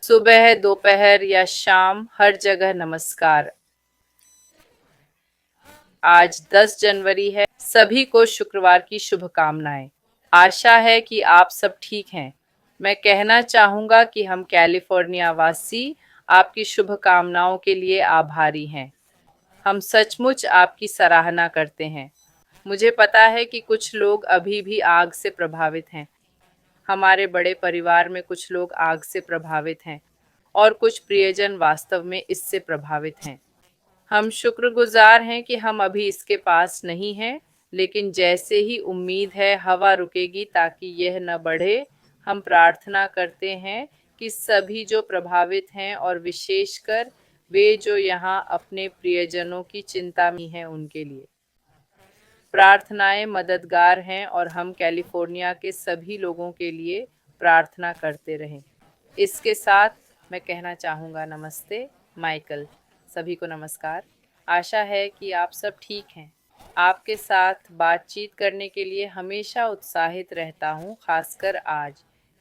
सुबह, दोपहर या शाम, हर जगह नमस्कार। आज 10 जनवरी है। सभी को शुक्रवार की शुभकामनाएं। आशा है कि आप सब ठीक हैं। मैं कहना चाहूंगा कि हम कैलिफोर्निया वासी आपकी शुभकामनाओं के लिए आभारी हैं। हम सचमुच आपकी सराहना करते हैं। मुझे पता है कि कुछ लोग अभी भी आग से प्रभावित हैं। हमारे बड़े परिवार में कुछ लोग आग से प्रभावित हैं और कुछ प्रियजन वास्तव में इससे प्रभावित हैं। हम शुक्रगुजार हैं कि हम अभी इसके पास नहीं हैं, लेकिन जैसे ही उम्मीद है हवा रुकेगी ताकि यह न बढ़े, हम प्रार्थना करते हैं कि सभी जो प्रभावित हैं और विशेषकर वे जो यहाँ अपने प्रियजनों की चिंता में हैं उनके लिए प्रार्थनाएं मददगार हैं और हम कैलिफोर्निया के सभी लोगों के लिए प्रार्थना करते रहें। इसके साथ मैं कहना चाहूँगा नमस्ते माइकल। सभी को नमस्कार। आशा है कि आप सब ठीक हैं। आपके साथ बातचीत करने के लिए हमेशा उत्साहित रहता हूँ, खासकर आज,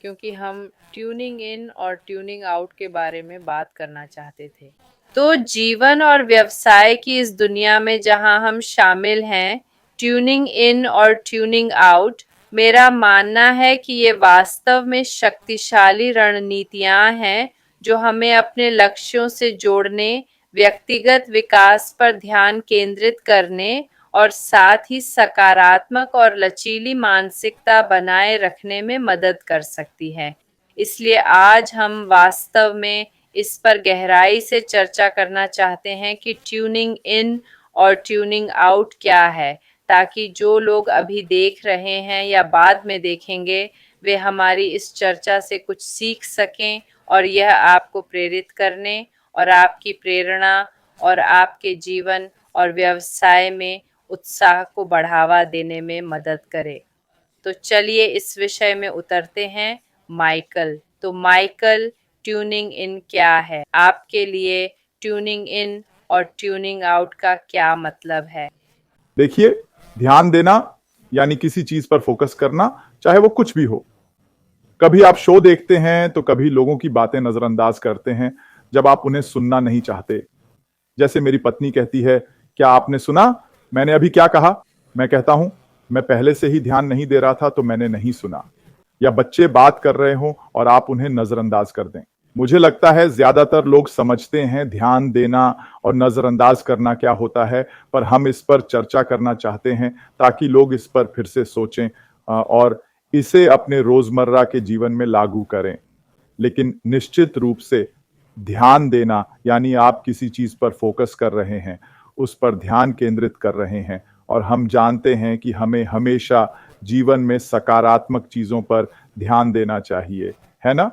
क्योंकि हम ट्यूनिंग इन और ट्यूनिंग आउट के बारे में बात करना चाहते थे। तो जीवन और व्यवसाय की इस दुनिया में जहां हम शामिल हैं, ट्यूनिंग इन और ट्यूनिंग आउट, मेरा मानना है कि ये वास्तव में शक्तिशाली रणनीतियां हैं जो हमें अपने लक्ष्यों से जोड़ने, व्यक्तिगत विकास पर ध्यान केंद्रित करने और साथ ही सकारात्मक और लचीली मानसिकता बनाए रखने में मदद कर सकती है। इसलिए आज हम वास्तव में इस पर गहराई से चर्चा करना चाहते हैं कि ट्यूनिंग इन और ट्यूनिंग आउट क्या है, ताकि जो लोग अभी देख रहे हैं या बाद में देखेंगे, वे हमारी इस चर्चा से कुछ सीख सकें और यह आपको प्रेरित करने और आपकी प्रेरणा और आपके जीवन और व्यवसाय में उत्साह को बढ़ावा देने में मदद करे। तो चलिए इस विषय में उतरते हैं। माइकल, तो माइकल, ट्यूनिंग इन क्या है? आपके लिए ट्यूनिंग इन और ट्यूनिंग आउट का क्या मतलब है? देखिए, ध्यान देना यानी किसी चीज पर फोकस करना, चाहे वो कुछ भी हो। कभी आप शो देखते हैं तो कभी लोगों की बातें नजरअंदाज करते हैं जब आप उन्हें सुनना नहीं चाहते। जैसे मेरी पत्नी कहती है, क्या आपने सुना मैंने अभी क्या कहा? मैं कहता हूं, मैं पहले से ही ध्यान नहीं दे रहा था तो मैंने नहीं सुना। या बच्चे बात कर रहे हों और आप उन्हें नजरअंदाज कर दें। मुझे लगता है ज्यादातर लोग समझते हैं ध्यान देना और नजरअंदाज करना क्या होता है, पर हम इस पर चर्चा करना चाहते हैं ताकि लोग इस पर फिर से सोचें और इसे अपने रोजमर्रा के जीवन में लागू करें। लेकिन निश्चित रूप से ध्यान देना यानी आप किसी चीज पर फोकस कर रहे हैं, उस पर ध्यान केंद्रित कर रहे हैं, और हम जानते हैं कि हमें हमेशा जीवन में सकारात्मक चीजों पर ध्यान देना चाहिए, है ना?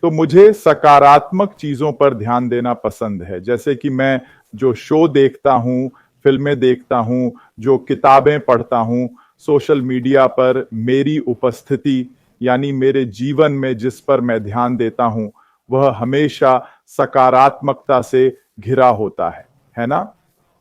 तो मुझे सकारात्मक चीजों पर ध्यान देना पसंद है। जैसे कि मैं जो शो देखता हूँ, फिल्में देखता हूँ, जो किताबें पढ़ता हूँ, सोशल मीडिया पर मेरी उपस्थिति यानी मेरे जीवन में जिस पर मैं ध्यान देता हूँ, वह हमेशा सकारात्मकता से घिरा होता है ना?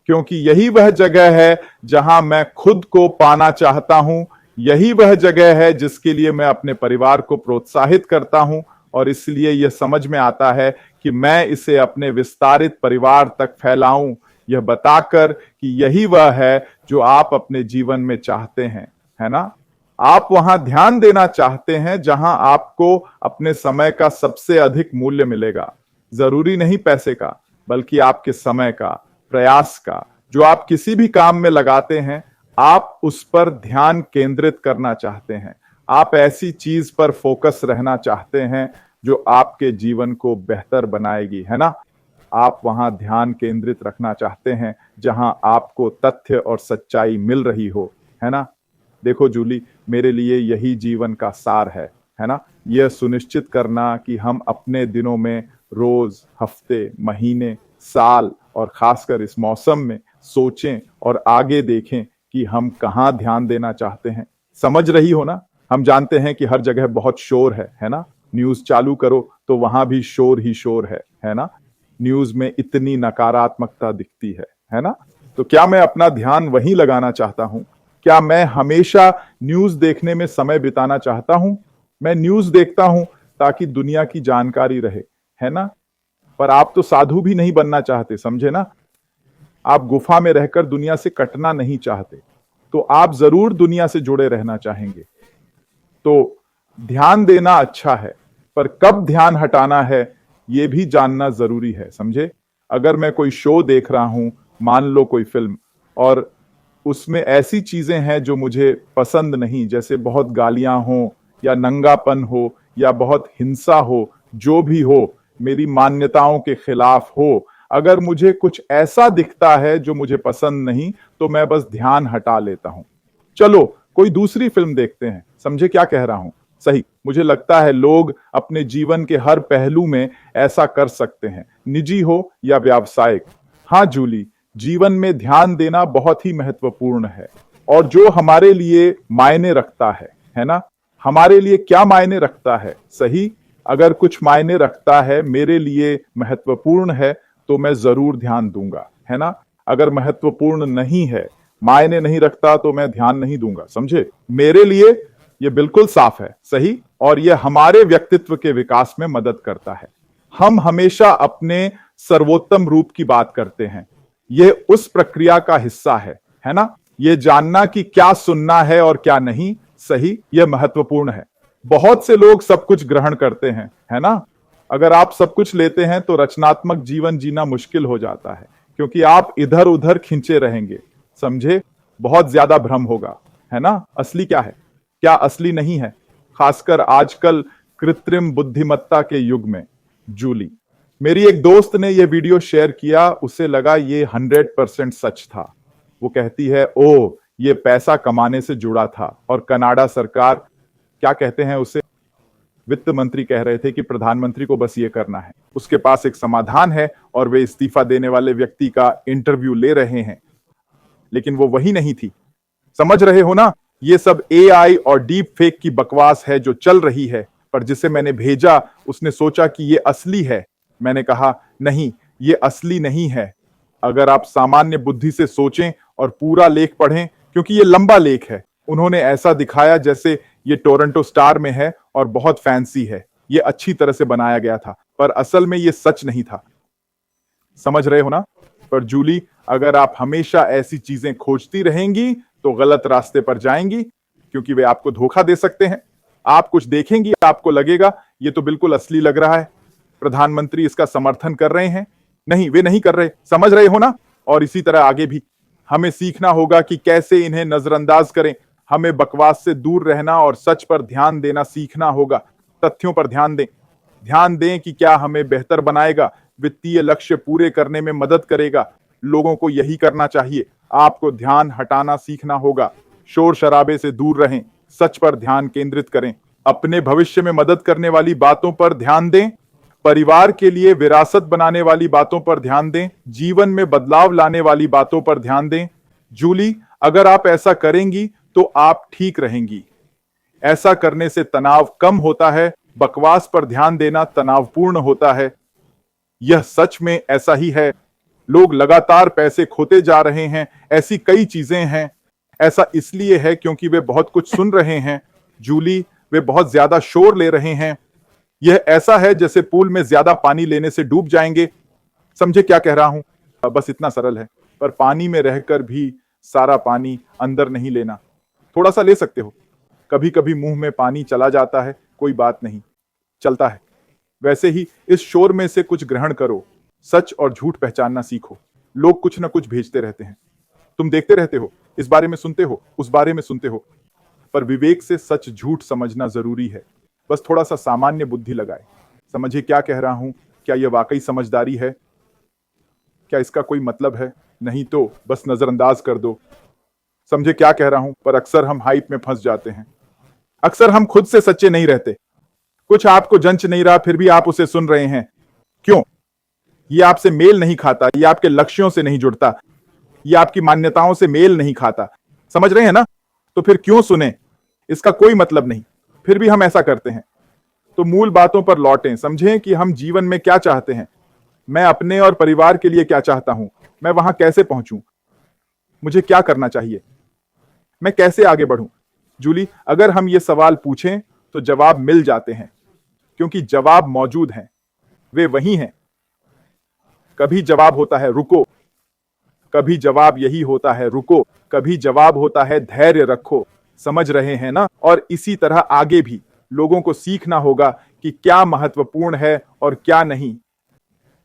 क्योंकि यही वह जगह है जहां मैं खुद को पाना चाहता हूं, यही वह जगह है जिसके लिए मैं अपने परिवार को प्रोत्साहित करता हूं, और इसलिए यह समझ में आता है कि मैं इसे अपने विस्तारित परिवार तक फैलाऊं, यह बताकर कि यही वह है जो आप अपने जीवन में चाहते हैं, है ना? आप वहां ध्यान देना चाहते हैं जहां आपको अपने समय का सबसे अधिक मूल्य मिलेगा। जरूरी नहीं पैसे का, बल्कि आपके समय का, प्रयास का, जो आप किसी भी काम में लगाते हैं, आप उस पर ध्यान केंद्रित करना चाहते हैं। आप ऐसी चीज पर फोकस रहना चाहते हैं जो आपके जीवन को बेहतर बनाएगी, है ना? आप वहां ध्यान केंद्रित रखना चाहते हैं जहां आपको तथ्य और सच्चाई मिल रही हो, है ना? देखो जूली, मेरे लिए यही जीवन का सार है ना? यह सुनिश्चित करना कि हम अपने दिनों में रोज, हफ्ते, महीने, साल और खासकर इस मौसम में सोचें और आगे देखें कि हम कहाँ ध्यान देना चाहते हैं। समझ रही हो ना? हम जानते हैं कि हर जगह बहुत शोर है ना? न्यूज चालू करो तो वहां भी शोर ही शोर है ना? न्यूज में इतनी नकारात्मकता दिखती है ना? तो क्या मैं अपना ध्यान वहीं लगाना चाहता हूं? क्या मैं हमेशा न्यूज देखने में समय बिताना चाहता हूं? मैं न्यूज देखता हूं ताकि दुनिया की जानकारी रहे, है ना? पर आप तो साधु भी नहीं बनना चाहते, समझे ना? आप गुफा में रहकर दुनिया से कटना नहीं चाहते, तो आप जरूर दुनिया से जुड़े रहना चाहेंगे। तो ध्यान देना अच्छा है, पर कब ध्यान हटाना है यह भी जानना जरूरी है, समझे? अगर मैं कोई शो देख रहा हूं, मान लो कोई फिल्म, और उसमें ऐसी चीजें हैं जो मुझे पसंद नहीं, जैसे बहुत गालियां हो या नंगापन हो या बहुत हिंसा हो, जो भी हो, मेरी मान्यताओं के खिलाफ हो, अगर मुझे कुछ ऐसा दिखता है जो मुझे पसंद नहीं, तो मैं बस ध्यान हटा लेता हूं। चलो कोई दूसरी फिल्म देखते हैं, समझे क्या कह रहा हूं? सही, मुझे लगता है लोग अपने जीवन के हर पहलू में ऐसा कर सकते हैं, निजी हो या व्यावसायिक। हाँ जूली, जीवन में ध्यान देना बहुत ही महत्वपूर्ण है, और जो हमारे लिए मायने रखता है ना? हमारे लिए क्या मायने रखता है? सही, अगर कुछ मायने रखता है, मेरे लिए महत्वपूर्ण है, तो मैं जरूर ध्यान दूंगा, है ना? अगर महत्वपूर्ण नहीं है, मायने नहीं रखता, तो मैं ध्यान नहीं दूंगा, समझे? मेरे लिए ये बिल्कुल साफ है, सही, और ये हमारे व्यक्तित्व के विकास में मदद करता है। हम हमेशा अपने सर्वोत्तम रूप की बात करते हैं, ये उस प्रक्रिया का हिस्सा है ना? ये जानना कि क्या सुनना है और क्या नहीं, सही, यह महत्वपूर्ण है। बहुत से लोग सब कुछ ग्रहण करते हैं, है ना? अगर आप सब कुछ लेते हैं तो रचनात्मक जीवन जीना मुश्किल हो जाता है, क्योंकि आप इधर उधर खिंचे रहेंगे, समझे? बहुत ज्यादा भ्रम होगा, है ना? असली क्या है, क्या असली नहीं है, खासकर आजकल कृत्रिम बुद्धिमत्ता के युग में। जूली, मेरी एक दोस्त ने यह वीडियो शेयर किया, उसे लगा ये 100% सच था। वो कहती है, ओ ये पैसा कमाने से जुड़ा था, और कनाडा सरकार, क्या कहते हैं उसे, वित्त मंत्री कह रहे थे कि प्रधानमंत्री को बस ये करना है, उसके पास एक समाधान है, और वे इस्तीफा देने वाले व्यक्ति का इंटरव्यू ले रहे हैं, लेकिन वो वही नहीं थी। समझ रहे हो ना? ये सब एआई और डीप फेक की बकवास है जो चल रही है, पर जिसे मैंने भेजा उसने सोचा कि ये असली है। मैंने कहा नहीं, ये असली नहीं है। अगर आप सामान्य बुद्धि से सोचें और पूरा लेख पढ़ें, क्योंकि ये लंबा लेख है, उन्होंने ऐसा दिखाया जैसे ये टोरंटो स्टार में है और बहुत फैंसी है, ये अच्छी तरह से बनाया गया था, पर असल में ये सच नहीं था। समझ रहे हो ना? पर जूली, अगर आप हमेशा ऐसी चीजें खोजती रहेंगी तो गलत रास्ते पर जाएंगी, क्योंकि वे आपको धोखा दे सकते हैं। आप कुछ देखेंगी, आपको लगेगा ये तो बिल्कुल असली लग रहा है, प्रधानमंत्री इसका समर्थन कर रहे हैं। नहीं, वे नहीं कर रहे, समझ रहे हो ना? और इसी तरह आगे भी हमें सीखना होगा कि कैसे इन्हें नजरअंदाज करें। हमें बकवास से दूर रहना और सच पर ध्यान देना सीखना होगा। तथ्यों पर ध्यान दें, ध्यान दें कि क्या हमें बेहतर बनाएगा, वित्तीय लक्ष्य पूरे करने में मदद करेगा। लोगों को यही करना चाहिए। आपको ध्यान हटाना सीखना होगा। शोर शराबे से दूर रहें, सच पर ध्यान केंद्रित करें, अपने भविष्य में मदद करने वाली बातों पर ध्यान दें, परिवार के लिए विरासत बनाने वाली बातों पर ध्यान दें, जीवन में बदलाव लाने वाली बातों पर ध्यान दें। जूली, अगर आप ऐसा करेंगी तो आप ठीक रहेंगी। ऐसा करने से तनाव कम होता है, बकवास पर ध्यान देना तनावपूर्ण होता है। यह सच में ऐसा ही है। लोग लगातार पैसे खोते जा रहे हैं, ऐसी कई चीजें हैं। ऐसा इसलिए है क्योंकि वे बहुत कुछ सुन रहे हैं। जूली, वे बहुत ज्यादा शोर ले रहे हैं। यह ऐसा है जैसे पूल में ज्यादा पानी लेने से डूब जाएंगे। समझे क्या कह रहा हूं? बस इतना सरल है। पर पानी में रहकर भी सारा पानी अंदर नहीं लेना, थोड़ा सा ले सकते हो। कभी कभी मुंह में पानी चला जाता है, कोई बात नहीं, चलता है। वैसे ही इस शोर में से कुछ ग्रहण करो, सच और झूठ पहचानना सीखो। लोग कुछ ना कुछ भेजते रहते हैं, तुम देखते रहते हो, इस बारे में सुनते हो, उस बारे में सुनते हो, पर विवेक से सच झूठ समझना जरूरी है। बस थोड़ा सा सामान्य बुद्धि लगाए। समझिए क्या कह रहा हूं? क्या यह वाकई समझदारी है? क्या इसका कोई मतलब है? नहीं तो बस नजरअंदाज कर दो। समझे क्या कह रहा हूं? पर अक्सर हम हाइप में फंस जाते हैं। अक्सर हम खुद से सच्चे नहीं रहते। कुछ आपको जंच नहीं रहा, फिर भी आप उसे सुन रहे हैं। क्यों? ये आपसे मेल नहीं खाता, ये आपके लक्ष्यों से नहीं जुड़ता, ये आपकी मान्यताओं से मेल नहीं खाता। समझ रहे हैं ना? तो फिर क्यों सुने? इसका कोई मतलब नहीं, फिर भी हम ऐसा करते हैं। तो मूल बातों पर लौटें। समझें कि हम जीवन में क्या चाहते हैं। मैं अपने और परिवार के लिए क्या चाहता हूं? मैं वहां कैसे पहुंचूं? मुझे क्या करना चाहिए? मैं कैसे आगे बढ़ूं? जूली, अगर हम ये सवाल पूछें तो जवाब मिल जाते हैं, क्योंकि जवाब मौजूद हैं। वे वही हैं। कभी जवाब होता है रुको, कभी जवाब यही होता है रुको, कभी जवाब होता है धैर्य रखो। समझ रहे हैं ना? और इसी तरह आगे भी लोगों को सीखना होगा कि क्या महत्वपूर्ण है और क्या नहीं,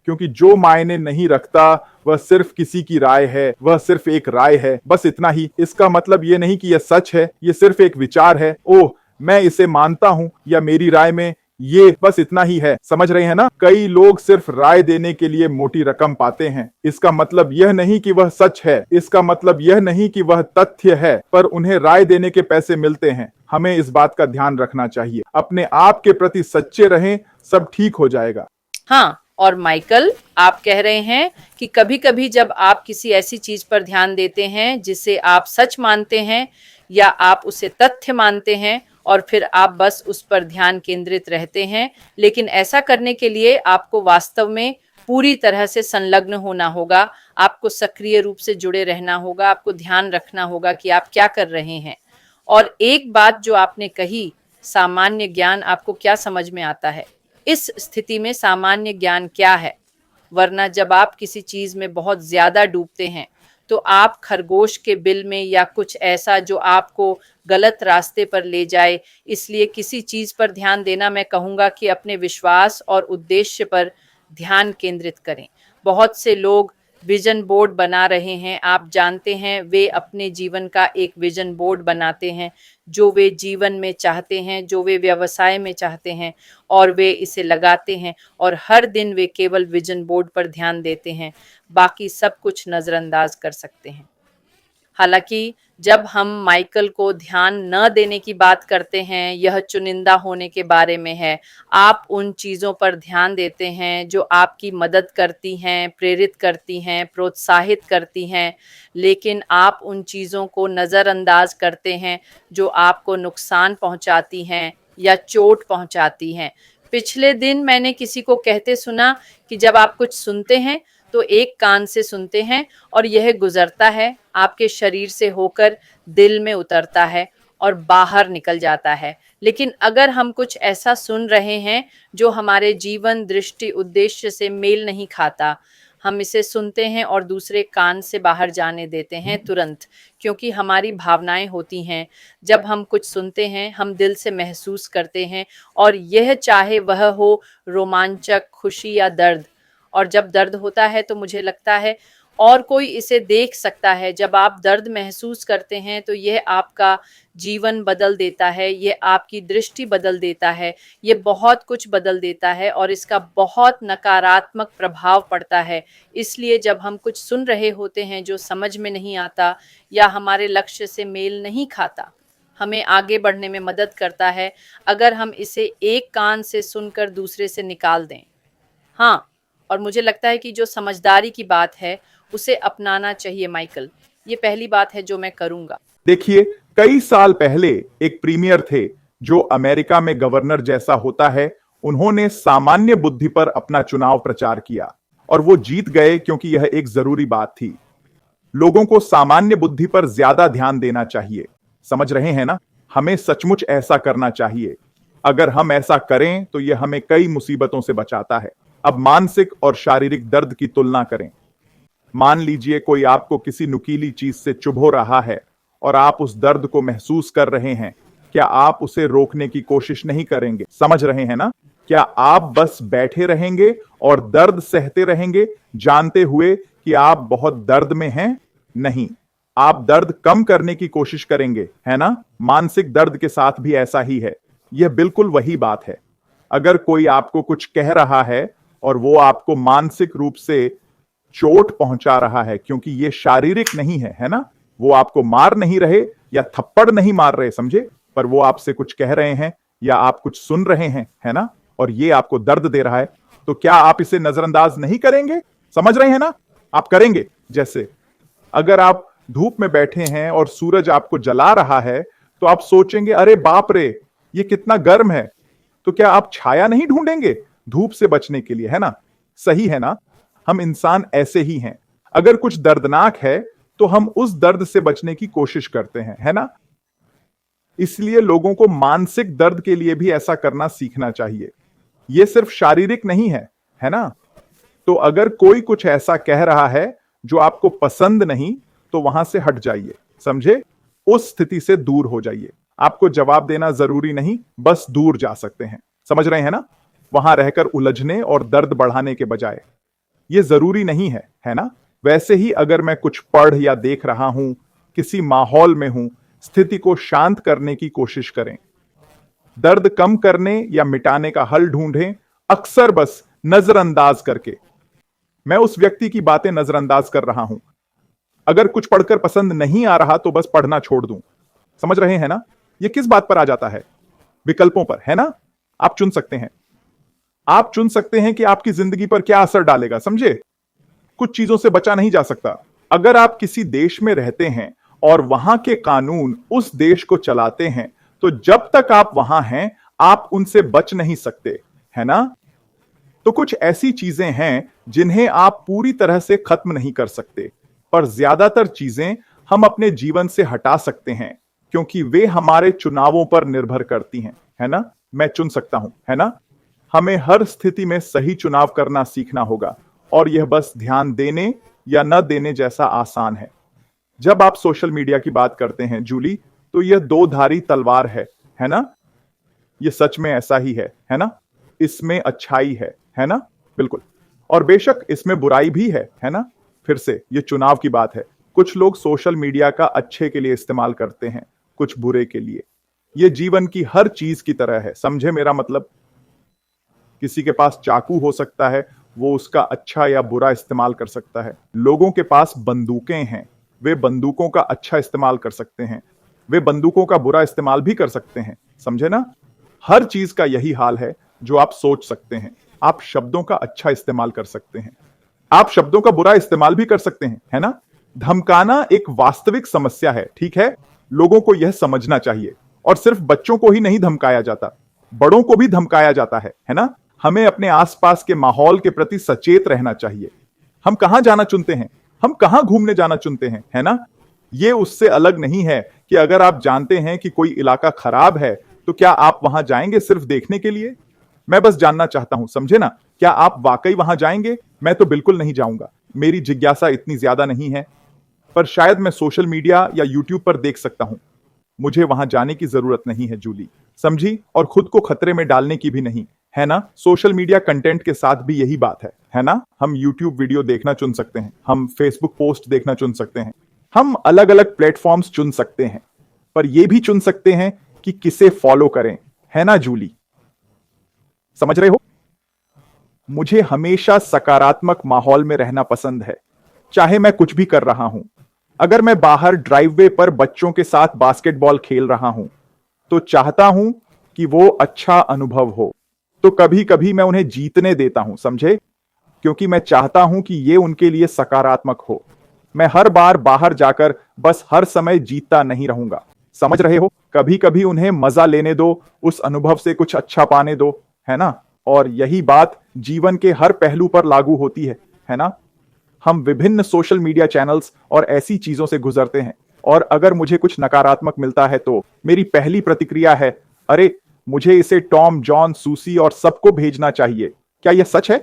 क्योंकि जो मायने नहीं रखता वह सिर्फ किसी की राय है, वह सिर्फ एक राय है, बस इतना ही। इसका मतलब यह नहीं कि यह सच है, यह सिर्फ एक विचार है। ओह, मैं इसे मानता हूं या मेरी राय में ये बस इतना ही है। समझ रहे हैं ना? कई लोग सिर्फ राय देने के लिए मोटी रकम पाते हैं। इसका मतलब यह नहीं कि वह सच है, इसका मतलब यह नहीं कि वह तथ्य है, पर उन्हें राय देने के पैसे मिलते हैं। हमें इस बात का ध्यान रखना चाहिए। अपने आप के प्रति सच्चे रहें, सब ठीक हो जाएगा। हाँ, और माइकल, आप कह रहे हैं कि कभी कभी जब आप किसी ऐसी चीज पर ध्यान देते हैं जिसे आप सच मानते हैं या आप उसे तथ्य मानते हैं, और फिर आप बस उस पर ध्यान केंद्रित रहते हैं, लेकिन ऐसा करने के लिए आपको वास्तव में पूरी तरह से संलग्न होना होगा। आपको सक्रिय रूप से जुड़े रहना होगा, आपको ध्यान रखना होगा कि आप क्या कर रहे हैं। और एक बात जो आपने कही, सामान्य ज्ञान, आपको क्या समझ में आता है? इस स्थिति में सामान्य ज्ञान क्या है? वरना जब आप किसी चीज में बहुत ज्यादा डूबते हैं तो आप खरगोश के बिल में या कुछ ऐसा जो आपको गलत रास्ते पर ले जाए। इसलिए किसी चीज पर ध्यान देना, मैं कहूँगा कि अपने विश्वास और उद्देश्य पर ध्यान केंद्रित करें। बहुत से लोग विजन बोर्ड बना रहे हैं। आप जानते हैं, वे अपने जीवन का एक विजन बोर्ड बनाते हैं, जो वे जीवन में चाहते हैं, जो वे व्यवसाय में चाहते हैं, और वे इसे लगाते हैं और हर दिन वे केवल विजन बोर्ड पर ध्यान देते हैं, बाकी सब कुछ नज़रअंदाज कर सकते हैं। हालांकि जब हम माइकल को ध्यान न देने की बात करते हैं, यह चुनिंदा होने के बारे में है। आप उन चीज़ों पर ध्यान देते हैं जो आपकी मदद करती हैं, प्रेरित करती हैं, प्रोत्साहित करती हैं, लेकिन आप उन चीज़ों को नज़रअंदाज करते हैं जो आपको नुकसान पहुंचाती हैं या चोट पहुंचाती हैं। पिछले दिन मैंने किसी को कहते सुना कि जब आप कुछ सुनते हैं तो एक कान से सुनते हैं और यह गुजरता है, आपके शरीर से होकर दिल में उतरता है और बाहर निकल जाता है। लेकिन अगर हम कुछ ऐसा सुन रहे हैं जो हमारे जीवन, दृष्टि, उद्देश्य से मेल नहीं खाता, हम इसे सुनते हैं और दूसरे कान से बाहर जाने देते हैं तुरंत, क्योंकि हमारी भावनाएं होती हैं। जब हम कुछ सुनते हैं, हम दिल से महसूस करते हैं, और यह चाहे वह हो रोमांचक, खुशी या दर्द। और जब दर्द होता है तो मुझे लगता है और कोई इसे देख सकता है। जब आप दर्द महसूस करते हैं तो यह आपका जीवन बदल देता है, ये आपकी दृष्टि बदल देता है, ये बहुत कुछ बदल देता है और इसका बहुत नकारात्मक प्रभाव पड़ता है। इसलिए जब हम कुछ सुन रहे होते हैं जो समझ में नहीं आता या हमारे लक्ष्य से मेल नहीं खाता, हमें आगे बढ़ने में मदद करता है अगर हम इसे एक कान से सुनकर दूसरे से निकाल दें। हाँ, और मुझे लगता है कि जो समझदारी की बात है उसे अपनाना चाहिए माइकल। ये पहली बात है जो मैं करूंगा। देखिए, कई साल पहले एक प्रीमियर थे जो अमेरिका में गवर्नर जैसा होता है। उन्होंने सामान्य बुद्धि पर अपना चुनाव प्रचार किया और वो जीत गए, क्योंकि यह एक जरूरी बात थी। लोगों को सामान्य बुद्धि पर ज्यादा ध्यान देना चाहिए। समझ रहे हैं ना? हमें सचमुच ऐसा करना चाहिए। अगर हम ऐसा करें तो यह हमें कई मुसीबतों से बचाता है। अब मानसिक और शारीरिक दर्द की तुलना करें। मान लीजिए कोई आपको किसी नुकीली चीज से चुभो रहा है और आप उस दर्द को महसूस कर रहे हैं। क्या आप उसे रोकने की कोशिश नहीं करेंगे? समझ रहे हैं ना? क्या आप बस बैठे रहेंगे और दर्द सहते रहेंगे, जानते हुए कि आप बहुत दर्द में हैं? नहीं, आप दर्द कम करने की कोशिश करेंगे, है ना? मानसिक दर्द के साथ भी ऐसा ही है। यह बिल्कुल वही बात है। अगर कोई आपको कुछ कह रहा है और वो आपको मानसिक रूप से चोट पहुंचा रहा है, क्योंकि ये शारीरिक नहीं है, है ना? वो आपको मार नहीं रहे या थप्पड़ नहीं मार रहे, समझे? पर वो आपसे कुछ कह रहे हैं या आप कुछ सुन रहे हैं, है ना? और ये आपको दर्द दे रहा है, तो क्या आप इसे नजरअंदाज नहीं करेंगे? समझ रहे हैं ना? आप करेंगे। जैसे अगर आप धूप में बैठे हैं और सूरज आपको जला रहा है, तो आप सोचेंगे, अरे बाप रे, ये कितना गर्म है। तो क्या आप छाया नहीं ढूंढेंगे धूप से बचने के लिए, है ना? सही है ना? हम इंसान ऐसे ही हैं। अगर कुछ दर्दनाक है तो हम उस दर्द से बचने की कोशिश करते हैं, है ना? इसलिए लोगों को मानसिक दर्द के लिए भी ऐसा करना सीखना चाहिए। यह सिर्फ शारीरिक नहीं है, है ना? तो अगर कोई कुछ ऐसा कह रहा है जो आपको पसंद नहीं, तो वहां से हट जाइए, समझे? उस स्थिति से दूर हो जाइए। आपको जवाब देना जरूरी नहीं, बस दूर जा सकते हैं। समझ रहे हैं ना? वहां रहकर उलझने और दर्द बढ़ाने के बजाय। ये जरूरी नहीं है ना? वैसे ही अगर मैं कुछ पढ़ या देख रहा हूं, किसी माहौल में हूं, स्थिति को शांत करने की कोशिश करें। दर्द कम करने या मिटाने का हल ढूंढें, अक्सर बस नजरअंदाज करके। मैं उस व्यक्ति की बातें नजरअंदाज कर रहा हूं। अगर कुछ पढ़कर पसंद नहीं आ रहा तो बस पढ़ना छोड़ दूं। समझ रहे हैं ना? ये किस बात पर आ जाता है? विकल्पों पर, है ना? आप चुन सकते हैं। आप चुन सकते हैं कि आपकी जिंदगी पर क्या असर डालेगा, समझे? कुछ चीजों से बचा नहीं जा सकता। अगर आप किसी देश में रहते हैं और वहां के कानून उस देश को चलाते हैं, तो जब तक आप वहां हैं, आप उनसे बच नहीं सकते, है ना? तो कुछ ऐसी चीजें हैं जिन्हें आप पूरी तरह से खत्म नहीं कर सकते, पर ज्यादातर चीजें हम अपने जीवन से हटा सकते हैं, क्योंकि वे हमारे चुनावों पर निर्भर करती हैं, है ना? मैं चुन सकता हूं, है ना? हमें हर स्थिति में सही चुनाव करना सीखना होगा, और यह बस ध्यान देने या न देने जैसा आसान है। जब आप सोशल मीडिया की बात करते हैं जूली, तो यह दो धारी तलवार है ना? यह सच में ऐसा ही है ना? इसमें अच्छाई है ना? बिल्कुल। और बेशक इसमें बुराई भी है ना? फिर से यह चुनाव की बात है। कुछ लोग सोशल मीडिया का अच्छे के लिए इस्तेमाल करते हैं, कुछ बुरे के लिए। यह जीवन की हर चीज की तरह है, समझे मेरा मतलब? किसी के पास चाकू हो सकता है, वो उसका अच्छा या बुरा इस्तेमाल कर सकता है। लोगों के पास बंदूकें हैं, वे बंदूकों का अच्छा इस्तेमाल कर सकते हैं, वे बंदूकों का बुरा इस्तेमाल भी कर सकते हैं, समझे ना? हर चीज का यही हाल है जो आप सोच सकते हैं। आप शब्दों का अच्छा इस्तेमाल कर सकते हैं, आप शब्दों का बुरा इस्तेमाल भी कर सकते हैं, है ना? धमकाना एक वास्तविक समस्या है, ठीक है? लोगों को यह समझना चाहिए। और सिर्फ बच्चों को ही नहीं धमकाया जाता, बड़ों को भी धमकाया जाता है ना? हमें अपने आसपास के माहौल के प्रति सचेत रहना चाहिए। हम कहां जाना चुनते हैं, हम कहां घूमने जाना चुनते हैं, है ना? ये उससे अलग नहीं है कि अगर आप जानते हैं कि कोई इलाका खराब है, तो क्या आप वहां जाएंगे सिर्फ देखने के लिए? मैं बस जानना चाहता हूं, समझे ना? क्या आप वाकई वहां जाएंगे? मैं तो बिल्कुल नहीं जाऊंगा। मेरी जिज्ञासा इतनी ज्यादा नहीं है, पर शायद मैं सोशल मीडिया या यूट्यूब पर देख सकता हूं। मुझे वहां जाने की जरूरत नहीं है जूली, समझी? और खुद को खतरे में डालने की भी नहीं, है ना? सोशल मीडिया कंटेंट के साथ भी यही बात है ना? हम यूट्यूब वीडियो देखना चुन सकते हैं, हम फेसबुक पोस्ट देखना चुन सकते हैं, हम अलग अलग प्लेटफॉर्म्स चुन सकते हैं, पर यह भी चुन सकते हैं कि किसे फॉलो करें, है ना जूली? समझ रहे हो? मुझे हमेशा सकारात्मक माहौल में रहना पसंद है, चाहे मैं कुछ भी कर रहा हूं। अगर मैं बाहर ड्राइववे पर बच्चों के साथ बास्केटबॉल खेल रहा हूं, तो चाहता हूं कि वो अच्छा अनुभव हो। तो कभी कभी मैं उन्हें जीतने देता हूं, समझे? क्योंकि मैं चाहता हूं कि ये उनके लिए सकारात्मक हो। मैं हर बार बाहर जाकर बस हर समय जीतता नहीं रहूंगा, समझ रहे हो? कभी कभी उन्हें मजा लेने दो, उस अनुभव से कुछ अच्छा पाने दो, है ना? और यही बात जीवन के हर पहलू पर लागू होती है ना? हम विभिन्न सोशल मीडिया चैनल्स और ऐसी चीजों से गुजरते हैं, और अगर मुझे कुछ नकारात्मक मिलता है तो मेरी पहली प्रतिक्रिया है, अरे मुझे इसे टॉम, जॉन, सूसी और सबको भेजना चाहिए। क्या यह सच है?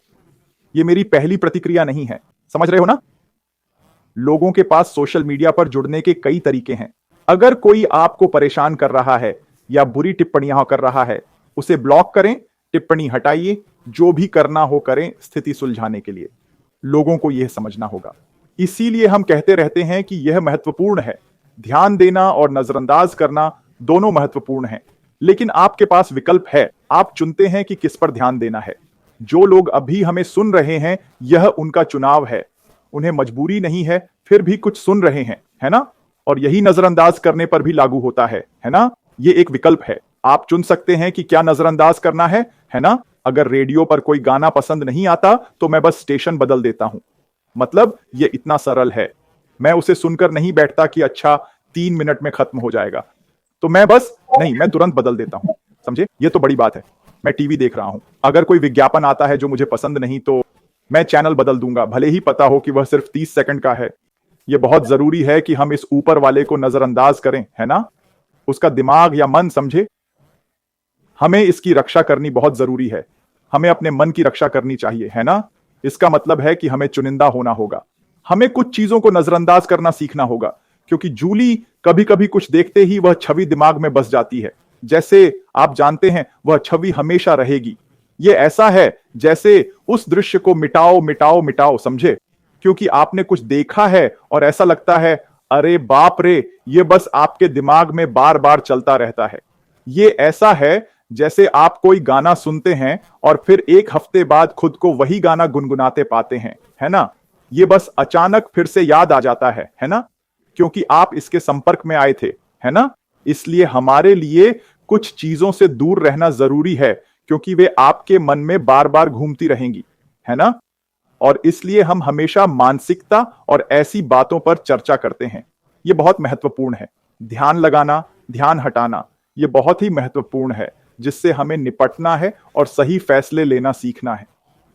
यह मेरी पहली प्रतिक्रिया नहीं है, समझ रहे हो ना? लोगों के पास सोशल मीडिया पर जुड़ने के कई तरीके हैं। अगर कोई आपको परेशान कर रहा है या बुरी टिप्पणियां कर रहा है, उसे ब्लॉक करें, टिप्पणी हटाइए, जो भी करना हो करें स्थिति सुलझाने के लिए। लोगों को यह समझना होगा। इसीलिए हम कहते रहते हैं कि यह महत्वपूर्ण है। ध्यान देना और नजरअंदाज करना दोनों महत्वपूर्ण हैं, लेकिन आपके पास विकल्प है। आप चुनते हैं कि किस पर ध्यान देना है। जो लोग अभी हमें सुन रहे हैं, यह उनका चुनाव है। उन्हें मजबूरी नहीं है, फिर भी कुछ सुन रहे हैं, है ना? और यही नजरअंदाज करने पर भी लागू होता है ना? ये एक विकल्प है। आप चुन सकते हैं कि क्या नजरअंदाज करना है ना? अगर रेडियो पर कोई गाना पसंद नहीं आता, तो मैं बस स्टेशन बदल देता हूं। मतलब ये इतना सरल है। मैं उसे सुनकर नहीं बैठता कि अच्छा 3 मिनट में खत्म हो जाएगा, तो मैं बस नहीं, मैं तुरंत बदल देता हूं, समझे? ये तो बड़ी बात है। मैं टीवी देख रहा हूं, अगर कोई विज्ञापन आता है जो मुझे पसंद नहीं, तो मैं चैनल बदल दूंगा, भले ही पता हो कि वह सिर्फ 30 सेकंड का है। यह बहुत जरूरी है कि हम इस ऊपर वाले को नजरअंदाज करें, है ना? उसका दिमाग या मन, समझे? हमें इसकी रक्षा करनी बहुत जरूरी है। हमें अपने मन की रक्षा करनी चाहिए, है ना? इसका मतलब है कि हमें चुनिंदा होना होगा। हमें कुछ चीजों को नजरअंदाज करना सीखना होगा, क्योंकि जूली कभी कभी कुछ देखते ही वह छवि दिमाग में बस जाती है। जैसे आप जानते हैं, वह छवि हमेशा रहेगी। ये ऐसा है जैसे उस दृश्य को मिटाओ मिटाओ मिटाओ, समझे? क्योंकि आपने कुछ देखा है और ऐसा लगता है, अरे बाप रे, ये बस आपके दिमाग में बार बार चलता रहता है। ये ऐसा है जैसे आप कोई गाना सुनते हैं और फिर एक हफ्ते बाद खुद को वही गाना गुनगुनाते पाते हैं, है ना? ये बस अचानक फिर से याद आ जाता है ना? क्योंकि आप इसके संपर्क में आए थे, है ना? इसलिए हमारे लिए कुछ चीजों से दूर रहना जरूरी है, क्योंकि वे आपके मन में बार बार घूमती रहेंगी, है ना? और इसलिए हम हमेशा मानसिकता और ऐसी बातों पर चर्चा करते हैं। यह बहुत महत्वपूर्ण है। ध्यान लगाना, ध्यान हटाना, यह बहुत ही महत्वपूर्ण है, जिससे हमें निपटना है और सही फैसले लेना सीखना है।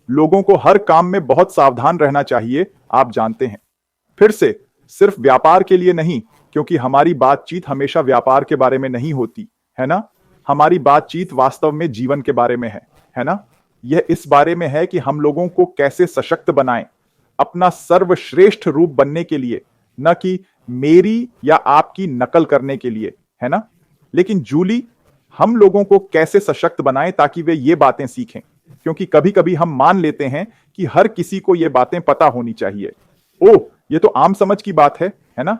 लोगों को हर काम में बहुत सावधान रहना चाहिए, आप जानते हैं। फिर से, सिर्फ व्यापार के लिए नहीं, क्योंकि हमारी बातचीत हमेशा व्यापार के बारे में नहीं होती, है ना? हमारी बातचीत वास्तव में जीवन के बारे में है ना? यह इस बारे में है कि हम लोगों को कैसे सशक्त बनाएं, अपना सर्वश्रेष्ठ रूप बनने के लिए, न कि मेरी या आपकी नकल करने के लिए, है ना? लेकिन जूली, हम लोगों को कैसे सशक्त बनाएं ताकि वे ये बातें सीखें? क्योंकि कभी कभी हम मान लेते हैं कि हर किसी को ये बातें पता होनी चाहिए। ओह, ये तो आम समझ की बात है ना?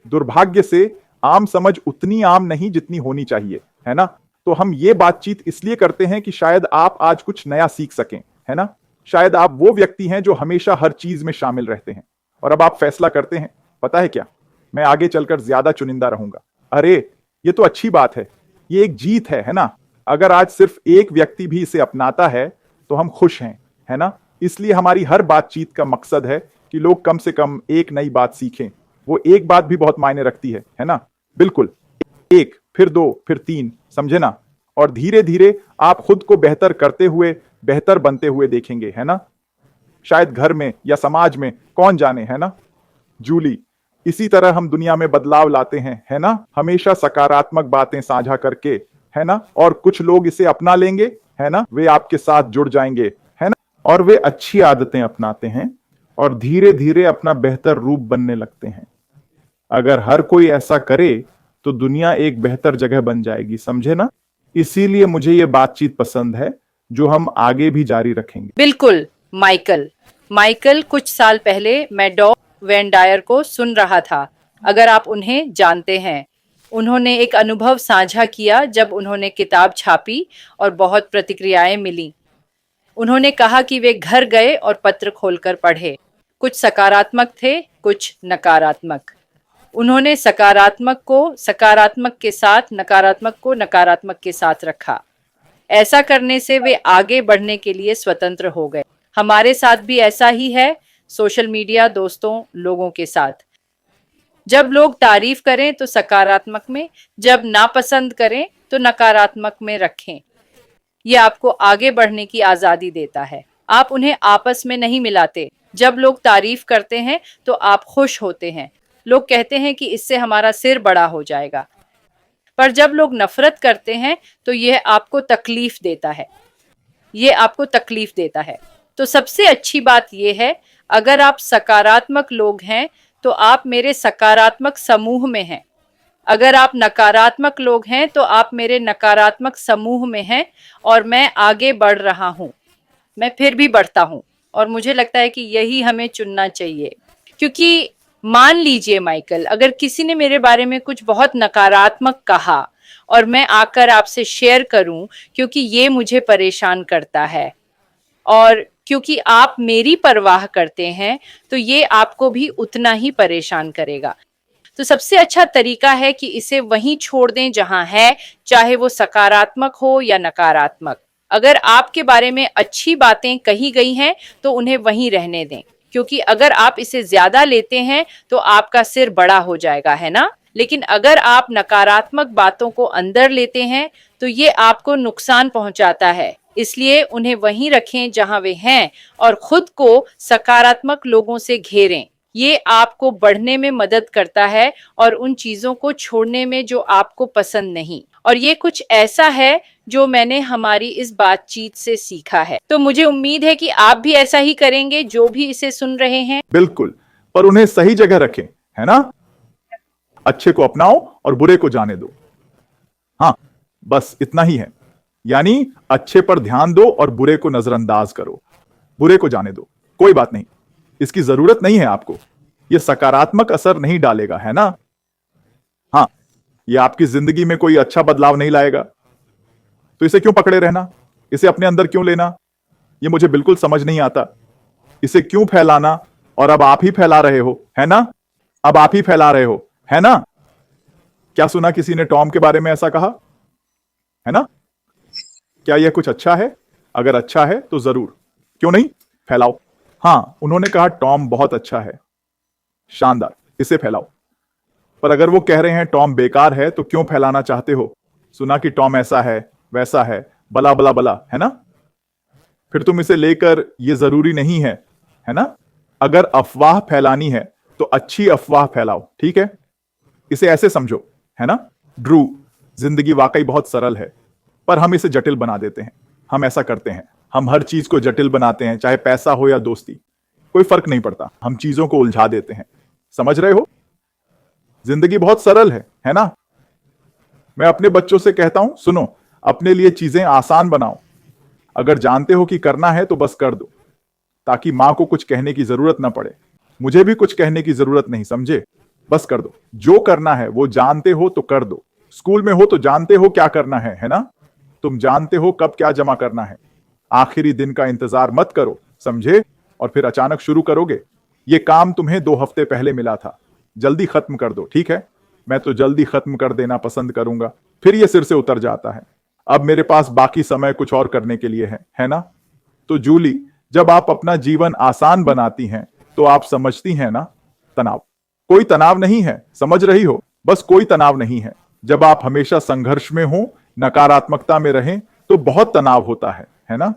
दुर्भाग्य से आम समझ उतनी आम नहीं जितनी होनी चाहिए, है ना? तो हम ये बातचीत इसलिए करते हैं कि शायद आप आज कुछ नया सीख सकें, है ना? शायद आप वो व्यक्ति हैं जो हमेशा हर चीज में शामिल रहते हैं, और अब आप फैसला करते हैं, पता है क्या, मैं आगे चलकर ज्यादा चुनिंदा रहूंगा। अरे, ये तो अच्छी बात है, ये एक जीत है ना? अगर आज सिर्फ एक व्यक्ति भी इसे अपनाता है तो हम खुश हैं, है ना? इसलिए हमारी हर बातचीत का मकसद है कि लोग कम से कम एक नई बात सीखें। वो एक बात भी बहुत मायने रखती है ना? बिल्कुल, एक, फिर दो, फिर तीन, समझे ना? और धीरे धीरे आप खुद को बेहतर करते हुए, बेहतर बनते हुए देखेंगे, है ना? शायद घर में या समाज में, कौन जाने, है ना? जूली, इसी तरह हम दुनिया में बदलाव लाते हैं, है ना? हमेशा सकारात्मक बातें साझा करके, है ना? और कुछ लोग इसे अपना लेंगे, है ना? वे आपके साथ जुड़ जाएंगे, है ना? और वे अच्छी आदतें अपनाते हैं और धीरे धीरे अपना बेहतर रूप बनने लगते हैं। अगर हर कोई ऐसा करे तो दुनिया एक बेहतर जगह बन जाएगी, समझे ना? इसीलिए मुझे ये बातचीत पसंद है, जो हम आगे भी जारी रखेंगे। बिल्कुल माइकल। माइकल, कुछ साल पहले मैं डॉग वेन डायर को सुन रहा था, अगर आप उन्हें जानते हैं। उन्होंने एक अनुभव साझा किया जब उन्होंने किताब छापी और बहुत प्रतिक्रियाएं मिली। उन्होंने कहा कि वे घर गए और पत्र खोलकर पढ़े। कुछ सकारात्मक थे, कुछ नकारात्मक। उन्होंने सकारात्मक को सकारात्मक के साथ, नकारात्मक को नकारात्मक के साथ रखा। ऐसा करने से वे आगे बढ़ने के लिए स्वतंत्र हो गए। हमारे साथ भी ऐसा ही है, सोशल मीडिया, दोस्तों, लोगों के साथ। जब लोग तारीफ करें तो सकारात्मक में, जब नापसंद करें तो नकारात्मक में रखें। यह आपको आगे बढ़ने की आजादी देता है। आप उन्हें आपस में नहीं मिलाते। जब लोग तारीफ करते हैं तो आप खुश होते हैं। लोग कहते हैं कि इससे हमारा सिर बड़ा हो जाएगा। पर जब लोग नफरत करते हैं तो यह आपको तकलीफ देता है। यह आपको तकलीफ देता है। तो सबसे अच्छी बात यह है, अगर आप सकारात्मक लोग हैं तो आप मेरे सकारात्मक समूह में हैं। अगर आप नकारात्मक लोग हैं तो आप मेरे नकारात्मक समूह में हैं, और मैं आगे बढ़ रहा हूं। मैं फिर भी बढ़ता हूं, और मुझे लगता है कि यही हमें चुनना चाहिए। क्योंकि मान लीजिए माइकल, अगर किसी ने मेरे बारे में कुछ बहुत नकारात्मक कहा और मैं आकर आपसे शेयर करूं, क्योंकि ये मुझे परेशान करता है, और क्योंकि आप मेरी परवाह करते हैं, तो ये आपको भी उतना ही परेशान करेगा। तो सबसे अच्छा तरीका है कि इसे वहीं छोड़ दें जहां है, चाहे वो सकारात्मक हो या नकारात्मक। अगर आपके बारे में अच्छी बातें कही गई हैं तो उन्हें वहीं रहने दें, क्योंकि अगर आप इसे ज्यादा लेते हैं तो आपका सिर बड़ा हो जाएगा, है ना? लेकिन अगर आप नकारात्मक बातों को अंदर लेते हैं तो ये आपको नुकसान पहुंचाता है। इसलिए उन्हें वहीं रखें जहां वे हैं और खुद को सकारात्मक लोगों से घेरें। ये आपको बढ़ने में मदद करता है और उन चीजों को छोड़ने में जो आपको पसंद नहीं। और ये कुछ ऐसा है जो मैंने हमारी इस बातचीत से सीखा है। तो मुझे उम्मीद है कि आप भी ऐसा ही करेंगे जो भी इसे सुन रहे हैं। बिल्कुल, पर उन्हें सही जगह रखें, है ना? अच्छे को अपनाओ और बुरे को जाने दो। हाँ, बस इतना ही है। यानी अच्छे पर ध्यान दो और बुरे को नजरअंदाज करो। बुरे को जाने दो, कोई बात नहीं, इसकी जरूरत नहीं है आपको। यह सकारात्मक असर नहीं डालेगा, है ना? हाँ, यह आपकी जिंदगी में कोई अच्छा बदलाव नहीं लाएगा। तो इसे क्यों पकड़े रहना? इसे अपने अंदर क्यों लेना? यह मुझे बिल्कुल समझ नहीं आता। इसे क्यों फैलाना? और अब आप ही फैला रहे हो, है ना? अब आप ही फैला रहे हो, है ना? क्या सुना किसी ने टॉम के बारे में ऐसा कहा, है ना? क्या यह कुछ अच्छा है? अगर अच्छा है तो जरूर, क्यों नहीं, फैलाओ। हाँ, उन्होंने कहा टॉम बहुत अच्छा है, शानदार, इसे फैलाओ। पर अगर वो कह रहे हैं टॉम बेकार है तो क्यों फैलाना चाहते हो? सुना कि टॉम ऐसा है, वैसा है, बला बला बला, है ना? फिर तुम इसे लेकर ये जरूरी नहीं है ना? अगर अफवाह फैलानी है तो अच्छी अफवाह फैलाओ, ठीक है? इसे ऐसे समझो, है ना? ड्रू, जिंदगी वाकई बहुत सरल है, पर हम इसे जटिल बना देते हैं। हम ऐसा करते हैं, हम हर चीज को जटिल बनाते हैं, चाहे पैसा हो या दोस्ती, कोई फर्क नहीं पड़ता, हम चीजों को उलझा देते हैं। समझ रहे हो? जिंदगी बहुत सरल है ना? मैं अपने बच्चों से कहता हूं, सुनो, अपने लिए चीजें आसान बनाओ। अगर जानते हो कि करना है तो बस कर दो, ताकि मां को कुछ कहने की जरूरत ना पड़े, मुझे भी कुछ कहने की जरूरत नहीं, समझे? बस कर दो, जो करना है वो जानते हो तो कर दो। स्कूल में हो तो जानते हो क्या करना है ना? तुम जानते हो कब क्या जमा करना है। आखिरी दिन का इंतजार मत करो, समझे? और फिर अचानक शुरू करोगे। ये काम तुम्हें 2 हफ्ते पहले मिला था, जल्दी खत्म कर दो, ठीक है? मैं तो जल्दी खत्म कर देना पसंद करूंगा, फिर ये सिर से उतर जाता है। अब मेरे पास बाकी समय कुछ और करने के लिए है ना? तो जूली, जब आप अपना जीवन आसान बनाती हैं तो आप समझती हैं ना, तनाव, कोई तनाव नहीं है, समझ रही हो? बस कोई तनाव नहीं है। जब आप हमेशा संघर्ष में हो, नकारात्मकता में रहें, तो बहुत तनाव होता है ना?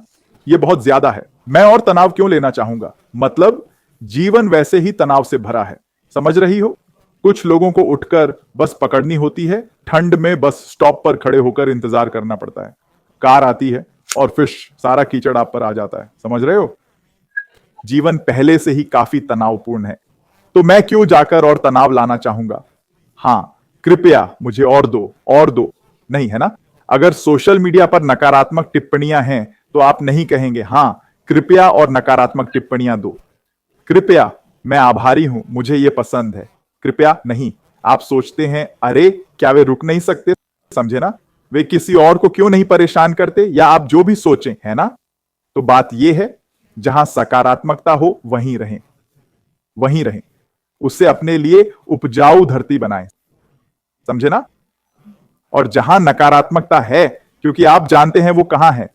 ये बहुत ज्यादा है। मैं और तनाव क्यों लेना चाहूंगा? मतलब जीवन वैसे ही तनाव से भरा है, समझ रही हो? कुछ लोगों को उठकर बस पकड़नी होती है, ठंड में बस स्टॉप पर खड़े होकर इंतजार करना पड़ता है। कार आती है और फिर सारा कीचड़ आप पर आ जाता है, समझ रहे हो? जीवन पहले से ही काफी तनावपूर्ण है, तो मैं क्यों जाकर और तनाव लाना चाहूंगा? हाँ, कृपया मुझे और दो, नहीं, है ना? अगर सोशल मीडिया पर नकारात्मक टिप्पणियां हैं तो आप नहीं कहेंगे हाँ कृपया और नकारात्मक टिप्पणियां दो। कृपया, मैं आभारी हूं, मुझे ये पसंद है। कृपया नहीं, आप सोचते हैं अरे क्या वे रुक नहीं सकते? समझे ना? वे किसी और को क्यों नहीं परेशान करते? या आप जो भी सोचें, है ना? तो बात यह है, जहां सकारात्मकता हो वहीं रहें, उससे अपने लिए उपजाऊ धरती बनाएं, समझे ना? और जहां नकारात्मकता है, क्योंकि आप जानते हैं वो कहां है,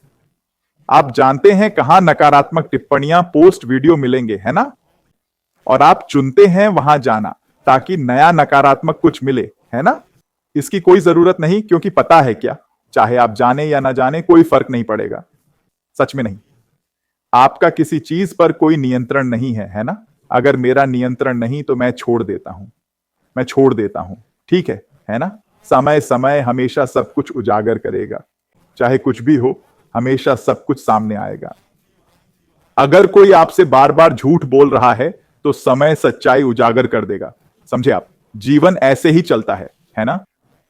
आप जानते हैं कहां नकारात्मक टिप्पणियां, पोस्ट, वीडियो मिलेंगे, है ना? और आप चुनते हैं वहां जाना, ताकि नया नकारात्मक कुछ मिले, है ना? इसकी कोई जरूरत नहीं, क्योंकि पता है क्या, चाहे आप जाने या ना जाने कोई फर्क नहीं पड़ेगा। सच में नहीं, आपका किसी चीज पर कोई नियंत्रण नहीं है ना? अगर मेरा नियंत्रण नहीं तो मैं छोड़ देता हूं, ठीक है ना? समय समय हमेशा सब कुछ उजागर करेगा, चाहे कुछ भी हो, हमेशा सब कुछ सामने आएगा। अगर कोई आपसे बार बार झूठ बोल रहा है तो समय सच्चाई उजागर कर देगा, समझे आप? जीवन ऐसे ही चलता है ना?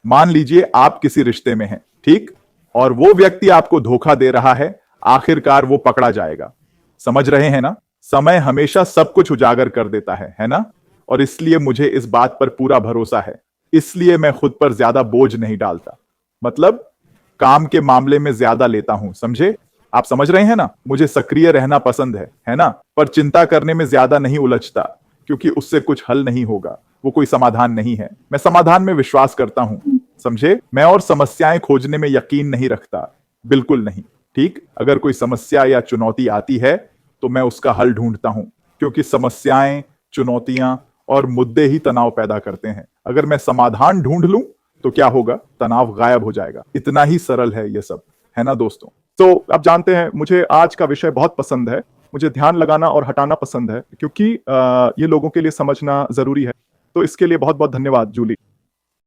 मान लीजिए आप किसी रिश्ते में हैं, ठीक? और वो व्यक्ति आपको धोखा दे रहा है, आखिरकार वो पकड़ा जाएगा, समझ रहे हैं ना? समय हमेशा सब कुछ उजागर कर देता है ना? और इसलिए मुझे इस बात पर पूरा भरोसा है, इसलिए मैं खुद पर ज्यादा बोझ नहीं डालता, मतलब काम के मामले में ज्यादा लेता हूं, समझे? आप समझ रहे हैं ना? मुझे सक्रिय रहना पसंद है ना? पर चिंता करने में ज्यादा नहीं उलझता, क्योंकि उससे कुछ हल नहीं होगा, वो कोई समाधान नहीं है। मैं समाधान में विश्वास करता हूं, समझे? मैं और समस्याएं खोजने में यकीन नहीं रखता, बिल्कुल नहीं, ठीक? अगर कोई समस्या या चुनौती आती है तो मैं उसका हल ढूंढता हूं, क्योंकि समस्याएं, चुनौतियां और मुद्दे ही तनाव पैदा करते हैं। अगर मैं समाधान ढूंढ लूं तो क्या होगा? तनाव गायब हो जाएगा। इतना ही सरल है ये सब, है ना दोस्तों? तो आप जानते हैं मुझे आज का विषय बहुत पसंद है, मुझे ध्यान लगाना और हटाना पसंद है, क्योंकि ये लोगों के लिए समझना जरूरी है। तो इसके लिए बहुत बहुत धन्यवाद जूली।